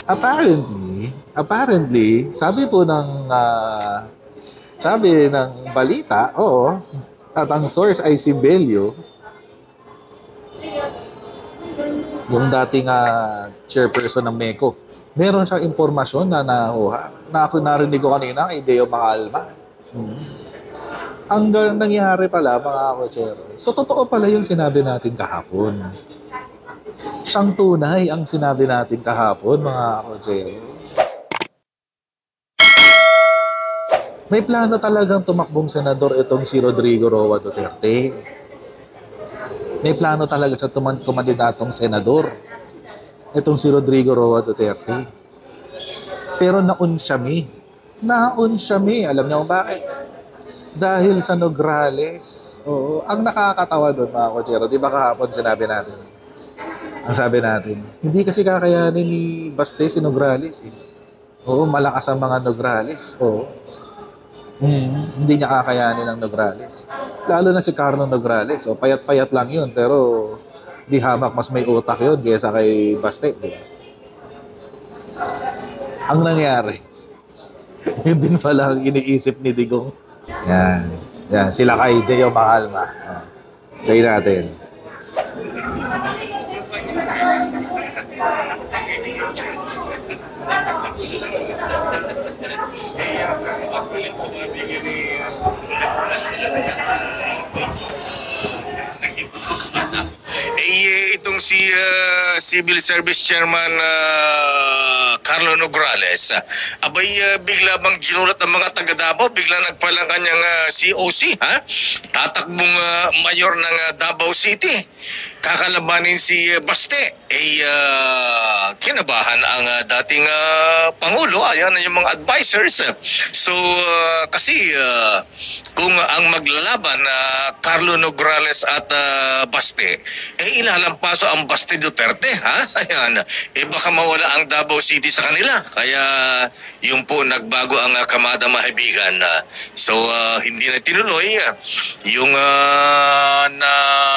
Apparently, sabi ng balita, oo, at ang source ay si Bello, yung dating chairperson ng MECO. Meron siyang impormasyon na nakuha, na ako narinig ko kanina kay Deo Macalma. Ang nangyari pala, mga kotsero. So, totoo pala yung sinabi natin kahapon. Siyang tunay ang sinabi natin kahapon, mga kotsero. May plano talagang tumakbong senador itong si Rodrigo Roa Duterte. May plano talaga siya kumandidatong senador itong si Rodrigo Roa Duterte. Pero naun siya mi. Alam niyo kung bakit? Dahil sa Nograles. Oo, ang nakakatawa doon, mga kotsero. Di ba kahapon sinabi natin? Ang sabi natin, hindi kasi kakayanin ni Baste si Nograles. Eh. Oo, malakas ang mga Nograles. Oo. Hindi niya kakayanin ng Nograles. Lalo na si Carlo Nograles. O, payat-payat lang yun. Pero di hamak, mas may utak yun kaysa kay Baste. Di ba? Ang nangyari, yun din pala ang iniisip ni Digong. Yan. Yan. Sila kay Deo Macalma. Play natin. Itong si Civil Service Chairman Carlo Nograles, bigla bang ginulat ng mga taga Davao, bigla nagpalang kanyang COC, ha? Tatakbong mayor ng Davao City. Kakalabanin si Baste. Kinabahan ang dating Pangulo. Ayan yung mga advisors. So, kasi kung ang maglalaban Carlo Nograles at Baste, ilalampaso ang Baste Duterte, ha? Ayan. Baka mawala ang Davao City sa kanila. Kaya yung po nagbago ang kamada mahibigan. So, hindi na tinuloy yung na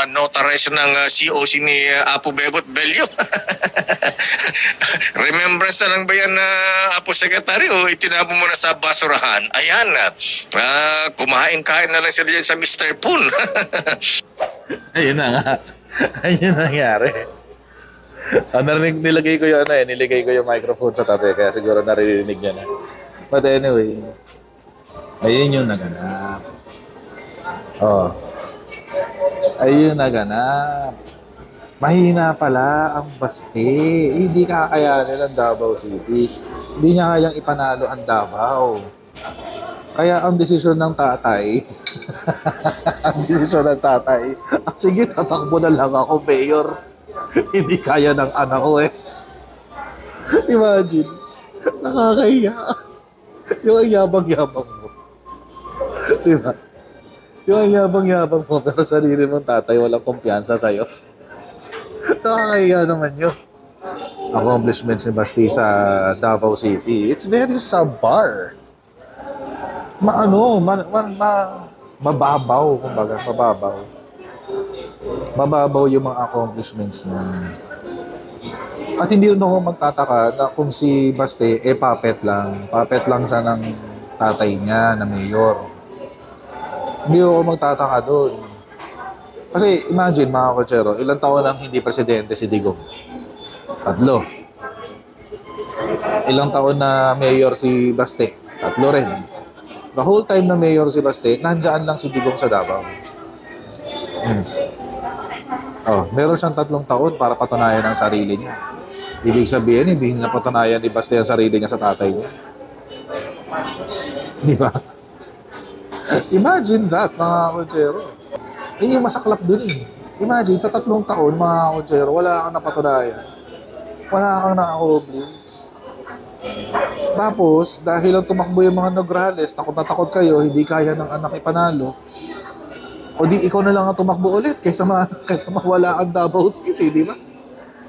notarize ng COC ni Apo Bebot Bello. Remembrance na lang ba yan, Apo Sekretaryo? Itinapon mo na sa basurahan. Ayan, kumain-kain na lang sila dyan sa Mr. Poon. Ayun na nga. Ayun na nangyari. Niligay ko yung microphone sa tabi, kaya siguro naririnig niya na. But anyway, ayun yung naganap. Oh. Ayun naganap. Mahina pala ang Baste. Hindi kakayanin ang Davao City. Hindi niya kayang ipanalo ang Davao. Kaya ang desisyon ng tatay, sige, tatakbo na lang ako, mayor. Hindi kaya ng anak ko eh. Imagine, nakakahiya. Yung yabang-yabang mo. Diba? Yung yabang-yabang mo, pero sarili mong tatay walang kumpiyansa sa'yo. Nakakahiya naman yun. Accomplishments ni Basti sa Davao City. It's very subpar. Mababaw, kumbaga, mababaw. Mababaw yung mga accomplishments niya. At hindi rin ako magtataka na kung si Baste, puppet lang. Puppet lang siya ng tatay niya na mayor. Hindi ako magtataka doon. Kasi imagine, mga kotsero, ilang taon nang hindi presidente si Digong? 3. Ilang taon na mayor si Baste? 3 rin. The whole time na mayor si Baste, nandyan lang si Digong sa Davao. Meron siyang 3 taon para patunayan ang sarili niya. Ibig sabihin, hindi niya patunayan ni Baste ang sarili niya sa tatay niya. Di ba? Imagine that, mga kotsero. Yun yung masaklap dun eh. Imagine, sa 3 taon, mga kotsero, wala kang napatunayan. Wala kang na-accomplish. Tapos, dahil lang tumakbo yung mga Nograles, takot na takot kayo, hindi kaya ng anak ipanalo, o di ikaw na lang ang tumakbo ulit kaysa mawala ang Davao City, di ba?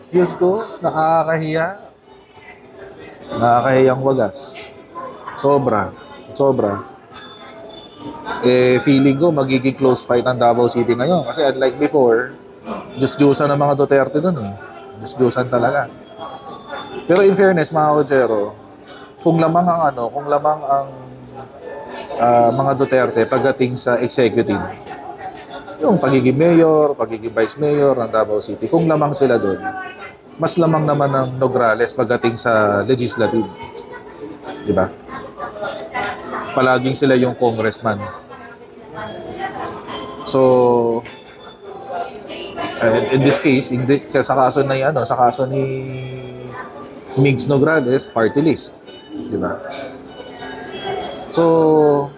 Diyos ko, nakakahiya. Nakakahiyang wagas. Sobra. Feeling ko magiging close fight ang Davao City ngayon. Kasi unlike before, Diyos-Diyosan ng mga Duterte dun eh. Diyos-Diyosan talaga. Pero in fairness, mga Ojero, kung lamang ang mga Duterte pagdating sa executive, yung pagiging mayor, pagiging vice mayor ng Davao City, kung lamang sila doon, mas lamang naman ng Nograles pagdating sa legislative. Di ba? Palaging sila yung congressman. So, in this case, sa kaso na sa kaso ni Migs Nograles, party list. Di ba? So,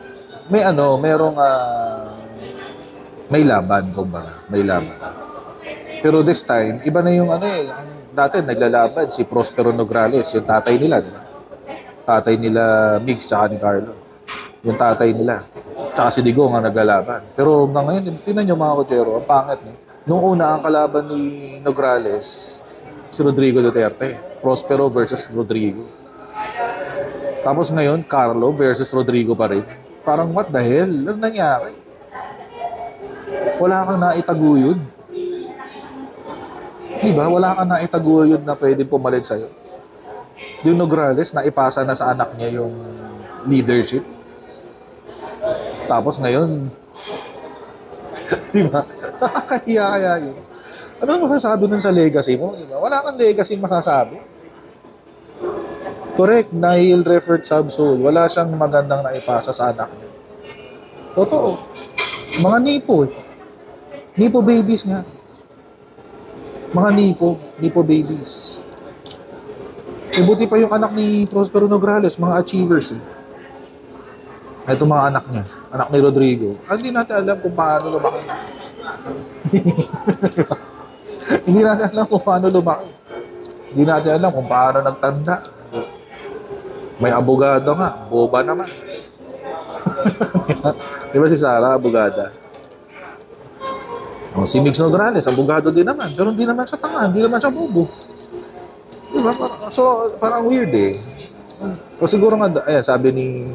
may laban, kumbaga. May laban. Pero this time, iba na yung dati naglalaban si Prospero Nograles, yung tatay nila, di ba? Tatay nila Migs tsaka ni Carlo. Yung tatay nila. Tsaka si Digong ang naglalaban. Pero hanggang ngayon, tingnan nyo mga Kotero, ang pangit. Nung una, ang kalaban ni Nograles, si Rodrigo Duterte. Prospero versus Rodrigo. Tapos ngayon, Carlo versus Rodrigo pa rin. Parang what the hell? Ano nangyari? Wala kang naitaguyod. Diba? Wala kang naitaguyod na pwedeng pumalit sa'yo. Yung Nograles, naipasa na sa anak niya yung leadership. Tapos ngayon, diba? Nakakahiya kaya yun. Ano masasabi nun sa legacy mo? Diba? Wala kang legacy masasabi. Correct, Nahil Refert Subsoul. Wala siyang magandang naipasa sa anak niya. Totoo. Mga nipo eh. Nipo babies nga. Mga nipo babies. E buti pa yung anak ni Prospero Nograles, mga achievers eh. Ito mga anak niya. Anak ni Rodrigo. Hindi natin alam kung paano lumaki. Hindi natin alam kung paano lumaki. Hindi natin alam kung paano nagtanda. May abogado nga. Boba naman. Di ba si Sarah, abogada? O, si Migs Nograles, abogado din naman. Pero hindi naman siya tanga. Hindi naman siya bobo. Di ba? So, parang weird eh. O siguro nga, ayan, sabi ni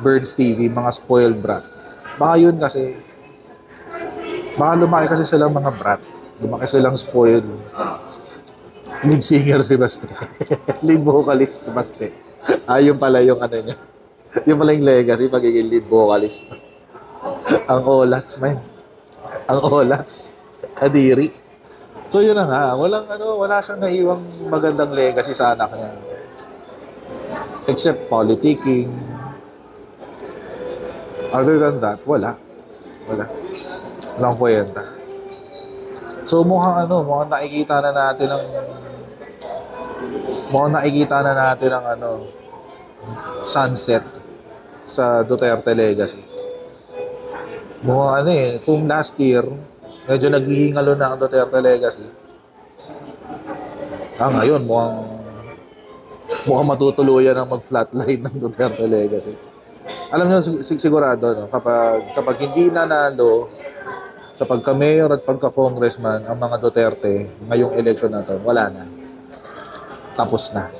Burns TV, mga spoiled brat. Baka yun kasi, baka lumaki kasi silang mga brat. Lumaki silang spoiled. Lead singer si Baste. Lead vocalist si Baste. Yun pala yung niya. Yung pala yung legacy, pagiging lead vocalist. Ang Olats, man. Ang Olats. Kadiri. So yun na nga, wala siyang naiwang magandang legacy sa anak niya. Except politicking. Other than that, wala. Walang kwenta. So mukhang nakikita na natin ang sunset sa Duterte legacy. Mukhang kung last year medyo naghihingalo na ang Duterte legacy. Ngayon mukhang matutuluyan ang mag-flatline ng Duterte legacy. Alam niyo sigurado kapag hindi nanalo sa pagka-mayor at pagka-congressman ang mga Duterte ngayong election na to, wala na. Tapos na.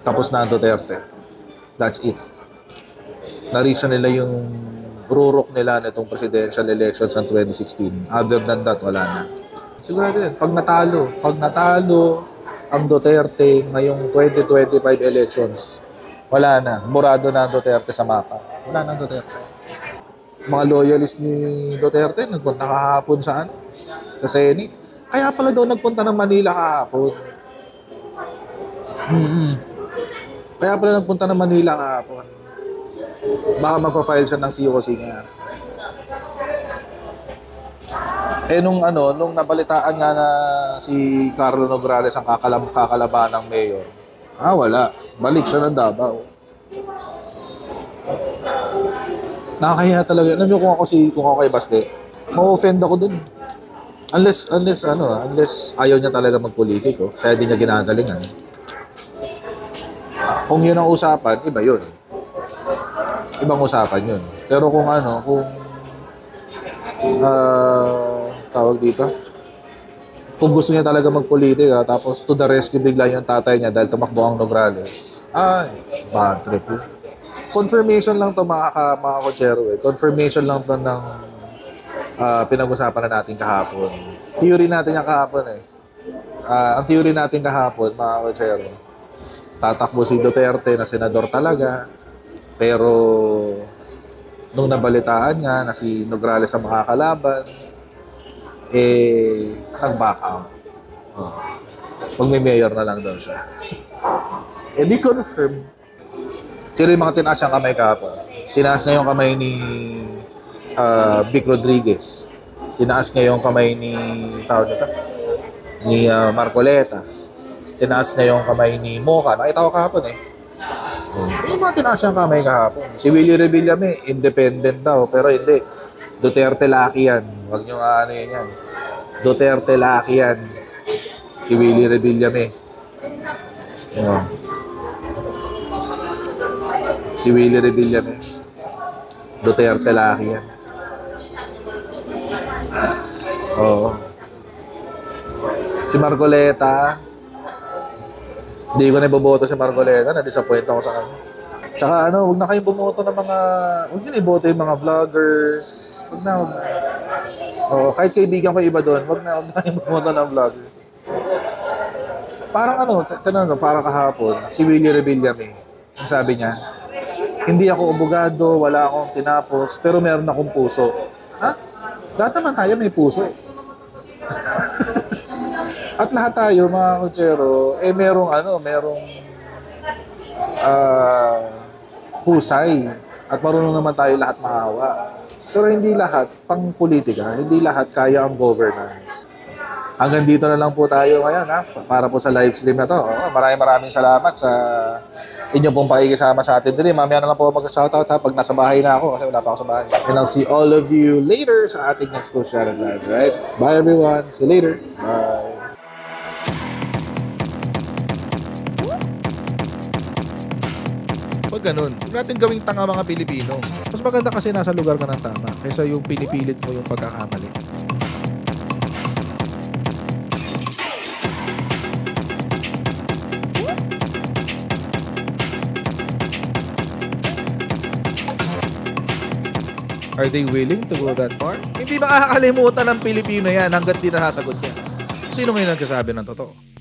Tapos na ang Duterte. That's it. Na-reach na nila yung rurok nila nitong presidential elections ng 2016. Other than that, wala na. Sigurado yan. Pag natalo ang Duterte ngayong 2025 elections, wala na. Murado na ang Duterte sa mapa. Wala na ang Duterte. Mga loyalist ni Duterte, nagpunta kahapon sa Senate. Kaya pala daw nagpunta ng Manila kahapon. Kaya pala nagpunta ng Manila kahapon. Baka magpa-file siya ng COC niya. Nung nabalitaan nga na si Carlo Nograles ang kakalaban ng mayor. Wala. Balik siya ng Davao. Nakakahiya talaga. Alam niyo kung ako kay Baste, ma-offend ako dun. Unless ayaw niya talaga magpolitiko, kaya di niya ginagalingan. Kung yun ang usapan, iba yun. Ibang usapan yun. Pero kung tawag dito, kung gusto niya talaga magpolitika, tapos to the rescue bigla yung tatay niya dahil tumakbo ang Nograles, bad trip yun. Confirmation lang to mga kotsero. Confirmation lang to ng pinag-usapan na natin kahapon. Theory natin yung kahapon Ang theory natin kahapon, mga kotsero, tatakbo si Duterte na senador talaga. Pero nung nabalitaan niya na si Nograles ang makakalaban, nag-back out. Oh. Magme-mayor na lang daw siya. Di confirm. Sino yung mga tinaas niyang kamay kahapon? Tinaas niya yung kamay ni Vic Rodriguez. Tinaas niya yung kamay ni Marcoleta. Tinaas niya yung kamay ni Moca. Nakita ko kahapon eh. Yung mga tinaas niyang kamay kahapon. Si Willie Revillame, independent daw. Pero hindi. Duterte laki yan. Huwag niyo ano yan. Duterte laki yan. Si Willie Revillame. Si Willie Revillame. Duterte laki yan. Oo. Si Marcoleta, hindi ko na iboboto si Marcoleta. Na-disappoint ako sa kanya. Tsaka huwag na kayong bumoto ng mga, huwag nyo na iboto yung mga vloggers. Huwag na. Oo, kahit kaibigan ko iba doon, huwag na kayong bumoto ng vloggers. Parang parang kahapon, si Willie Revillame, ang sabi niya, hindi ako abogado, wala akong tinapos, pero meron akong puso. Ha? Lahat naman tayo may puso. At lahat tayo, mga kotsero, merong husay. At marunong naman tayo lahat maawa. Pero hindi lahat pang politika, hindi lahat kaya ang governance. Hanggang dito na lang po tayo ngayon para po sa live stream na to. Maraming salamat sa inyo pong pakikisama sa atin din. Mamaya na lang po mag-shoutout pag nasa bahay na ako kasi wala pa ako sa bahay. And I'll see all of you later sa ating next Coach Jared Live, right? Bye everyone. See you later. Bye. Pag ganun, huwag natin gawing tanga mga Pilipino. Mas maganda kasi nasa lugar ka ng tama kaysa yung pinipilit mo yung pagkakamali. Are they willing to go that far? Hindi makakalimutan ng Pilipino yan hanggat di nasasagot niya. Sino ngayon nagsasabi ng totoo?